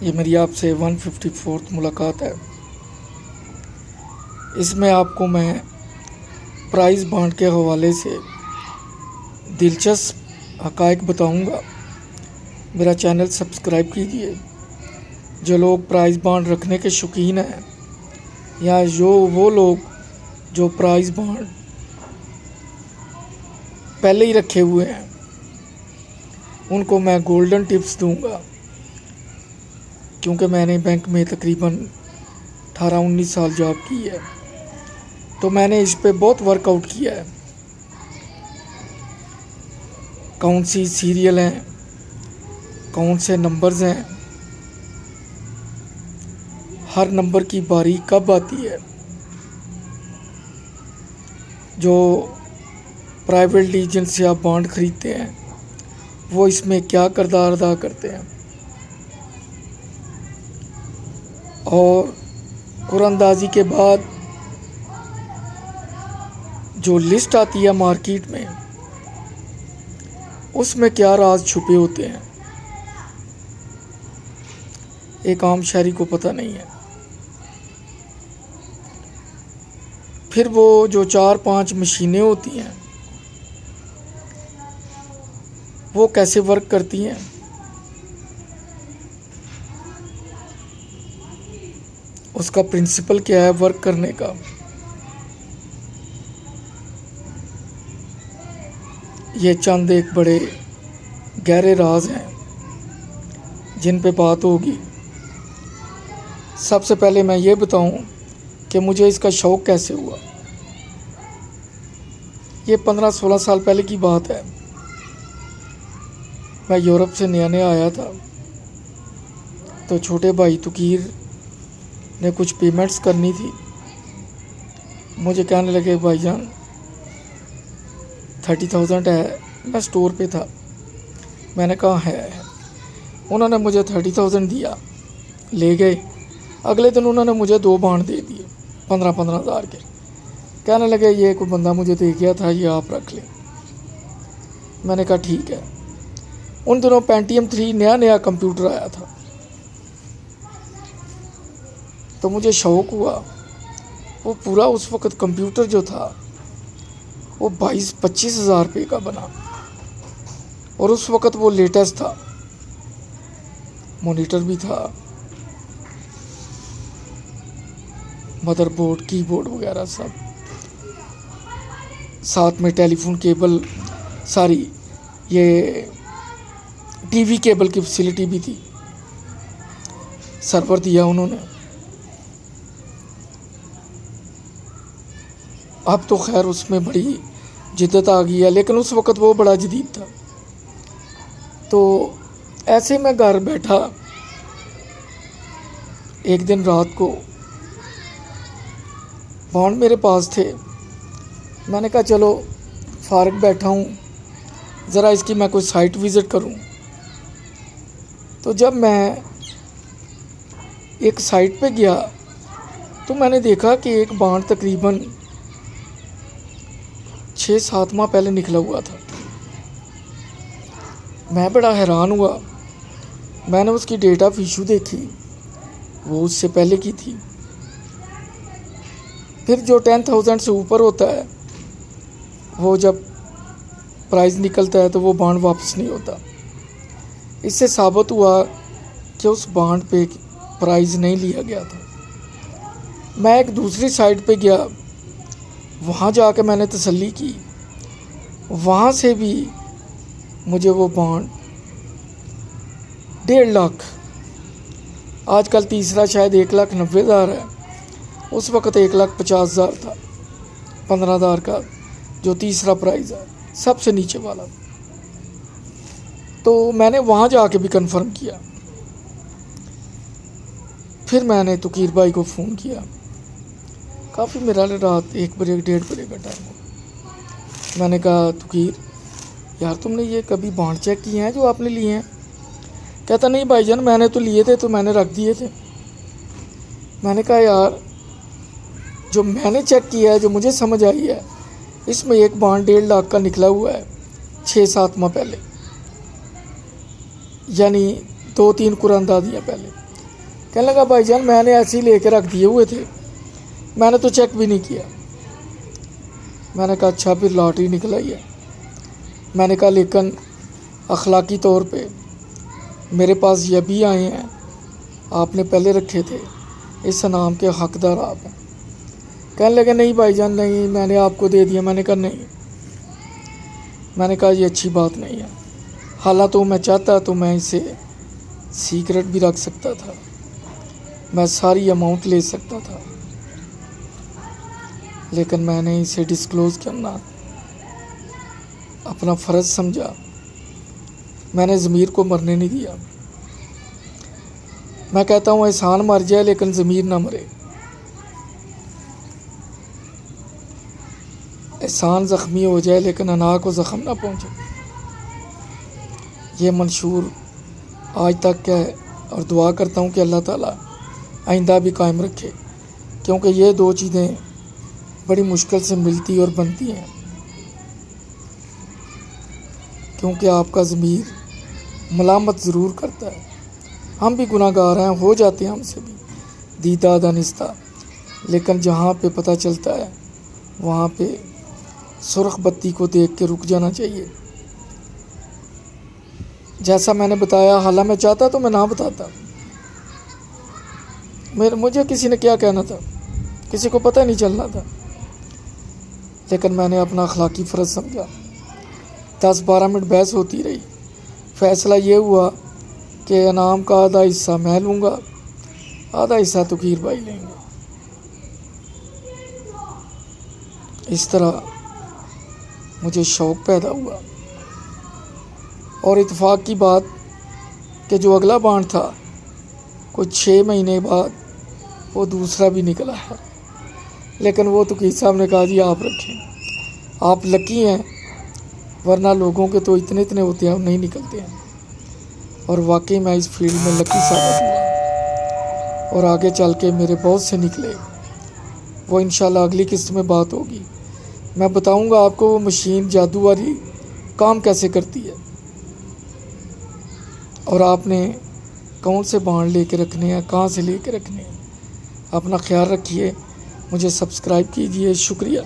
یہ میری آپ سے 154 ملاقات ہے۔ اس میں آپ کو میں پرائز بانڈ کے حوالے سے دلچسپ حقائق بتاؤں گا۔ میرا چینل سبسکرائب کیجیے۔ جو لوگ پرائز بانڈ رکھنے کے شوقین ہیں یا وہ لوگ جو پرائز بانڈ پہلے ہی رکھے ہوئے ہیں ان کو میں گولڈن ٹپس دوں گا، کیونکہ میں نے بینک میں تقریباً 18-19 سال جاب کی ہے، تو میں نے اس پہ بہت ورک آؤٹ کیا ہے۔ کون سی سیریل ہیں، کون سے نمبرز ہیں، ہر نمبر کی باری کب آتی ہے، جو پرائیویٹ لیجن سے آپ بانڈ خریدتے ہیں وہ اس میں کیا کردار ادا کرتے ہیں، اور قرآن اندازی کے بعد جو لسٹ آتی ہے مارکیٹ میں اس میں کیا راز چھپے ہوتے ہیں، ایک عام شہری کو پتہ نہیں ہے۔ پھر وہ جو 4-5 مشینیں ہوتی ہیں وہ کیسے ورک کرتی ہیں، اس کا پرنسپل کیا ہے ورک کرنے کا، یہ چند ایک بڑے گہرے راز ہیں جن پہ بات ہوگی۔ سب سے پہلے میں یہ بتاؤں کہ مجھے اس کا شوق کیسے ہوا۔ یہ 15-16 سال پہلے کی بات ہے۔ میں یورپ سے نیا نیا آیا تھا، تو چھوٹے بھائی تقیر نے کچھ پیمنٹس کرنی تھی۔ مجھے کہنے لگے بھائی جان 30,000 ہے، میں سٹور پہ تھا، میں نے کہا ہے۔ انہوں نے مجھے 30,000 دیا، لے گئے۔ اگلے دن انہوں نے مجھے 2 بانڈ دے دیے 15,000 کے، کہنے لگے یہ کوئی بندہ مجھے دے گیا تھا، یہ آپ رکھ لیں۔ میں نے کہا ٹھیک ہے۔ ان دنوں پینٹیم 3 نیا کمپیوٹر آیا تھا، تو مجھے شوق ہوا۔ وہ پورا اس وقت کمپیوٹر جو تھا وہ 22-25 ہزار روپے کا بنا، اور اس وقت وہ لیٹسٹ تھا، مانیٹر بھی تھا، مدر بورڈ، کی بورڈ وغیرہ سب، ساتھ میں ٹیلی فون کیبل، ساری یہ ٹی وی کیبل کی فیسلٹی بھی تھی، سرور دیا انہوں نے۔ اب تو خیر اس میں بڑی جدت آ گئی ہے، لیکن اس وقت وہ بڑا جدید تھا۔ تو ایسے میں گھر بیٹھا، ایک دن رات کو بانڈ میرے پاس تھے، میں نے کہا چلو فارغ بیٹھا ہوں، ذرا اس کی میں کوئی سائٹ وزٹ کروں۔ تو جب میں ایک سائٹ پہ گیا تو میں نے دیکھا کہ ایک بانڈ تقریباً 6-7 ماہ پہلے نکلا ہوا تھا۔ میں بڑا حیران ہوا، میں نے اس کی ڈیٹ آف ایشو دیکھی، وہ اس سے پہلے کی تھی۔ پھر جو 10,000 سے اوپر ہوتا ہے وہ جب پرائز نکلتا ہے تو وہ بانڈ واپس نہیں ہوتا۔ اس سے ثابت ہوا کہ اس بانڈ پہ پرائز نہیں لیا گیا تھا۔ میں ایک دوسری سائٹ پہ گیا، وہاں جا کے میں نے تسلی کی، وہاں سے بھی مجھے وہ بانڈ 1.5 لاکھ، آج کل تیسرا شاید 1,90,000 ہے، اس وقت 1,50,000 تھا، 15,000 کا جو تیسرا پرائز ہے، سب سے نیچے والا۔ تو میں نے وہاں جا کے بھی کنفرم کیا۔ پھر میں نے تقیر بھائی کو فون کیا، کافی میرا رات 1 بجے 1:30 بجے کا ٹائم ہو۔ میں نے کہا تقیر یار تم نے یہ کبھی بانڈ چیک کیے ہیں جو آپ نے لیے ہیں؟ کہتا نہیں بھائی جان میں نے تو لیے تھے تو میں نے رکھ دیے تھے۔ میں نے کہا یار جو میں نے چیک کیا ہے، جو مجھے سمجھ آئی ہے، اس میں ایک بانڈ 1.5 لاکھ کا نکلا ہوا ہے 6-7 ماہ پہلے، یعنی 2-3 قرآن دادیاں پہلے۔ کہنے لگا بھائی جان میں نے ایسے ہی لے کے رکھ دیے ہوئے تھے, میں نے تو چیک بھی نہیں کیا. میں نے کہا اچھا پھر لاٹری نکل آئی ہے. میں نے کہا لیکن اخلاقی طور پہ میرے پاس یہ بھی آئے ہیں, آپ نے پہلے رکھے تھے, اس انعام کے حقدار آپ ہیں. کہنے لگے نہیں بھائی جان نہیں, میں نے آپ کو دے دیا. میں نے کہا نہیں, میں نے کہا یہ اچھی بات نہیں ہے. حالانکہ میں چاہتا تو میں اسے سیکرٹ بھی رکھ سکتا تھا, میں ساری اماؤنٹ لے سکتا تھا, لیکن میں نے اسے ڈسکلوز کرنا اپنا فرض سمجھا. میں نے ضمیر کو مرنے نہیں دیا. میں کہتا ہوں احسان مر جائے لیکن ضمیر نہ مرے. احسان زخمی ہو جائے لیکن انا کو زخم نہ پہنچے. یہ منشور آج تک ہے, اور دعا کرتا ہوں کہ اللہ تعالیٰ آئندہ بھی قائم رکھے, کیونکہ یہ دو چیزیں بڑی مشکل سے ملتی اور بنتی ہیں. کیونکہ آپ کا ضمیر ملامت ضرور کرتا ہے, ہم بھی گناہ گار ہیں, ہو جاتے ہیں ہم سے بھی دیدہ دانستہ, لیکن جہاں پہ پتہ چلتا ہے وہاں پہ سرخ بتی کو دیکھ کے رک جانا چاہیے. جیسا میں نے بتایا, حالانکہ میں چاہتا تو میں نہ بتاتا, مجھے کسی نے کیا کہنا تھا, کسی کو پتہ نہیں چلنا تھا, لیکن میں نے اپنا اخلاقی فرض سمجھا. 10-12 منٹ بحث ہوتی رہی, فیصلہ یہ ہوا کہ انعام کا آدھا حصہ میں لوں گا, آدھا حصہ تقیر بھائی لیں گے. اس طرح مجھے شوق پیدا ہوا, اور اتفاق کی بات کہ جو اگلا بانڈ تھا کچھ 6 مہینے بعد وہ دوسرا بھی نکلا ہے. لیکن وہ تقیر صاحب نے کہا جی آپ رکھیں, آپ لکی ہیں, ورنہ لوگوں کے تو اتنے ہوتے ہیں نہیں نکلتے ہیں. اور واقعی میں اس فیلڈ میں لکی ثابت ہوا, اور آگے چل کے میرے بہت سے نکلے. وہ انشاءاللہ اگلی قسط میں بات ہوگی. میں بتاؤں گا آپ کو وہ مشین جادو والی کام کیسے کرتی ہے, اور آپ نے کون سے بانڈ لے کے رکھنے ہیں, کہاں سے لے کے رکھنے ہیں. اپنا خیال رکھیے, مجھے سبسکرائب کیجیے. شکریہ.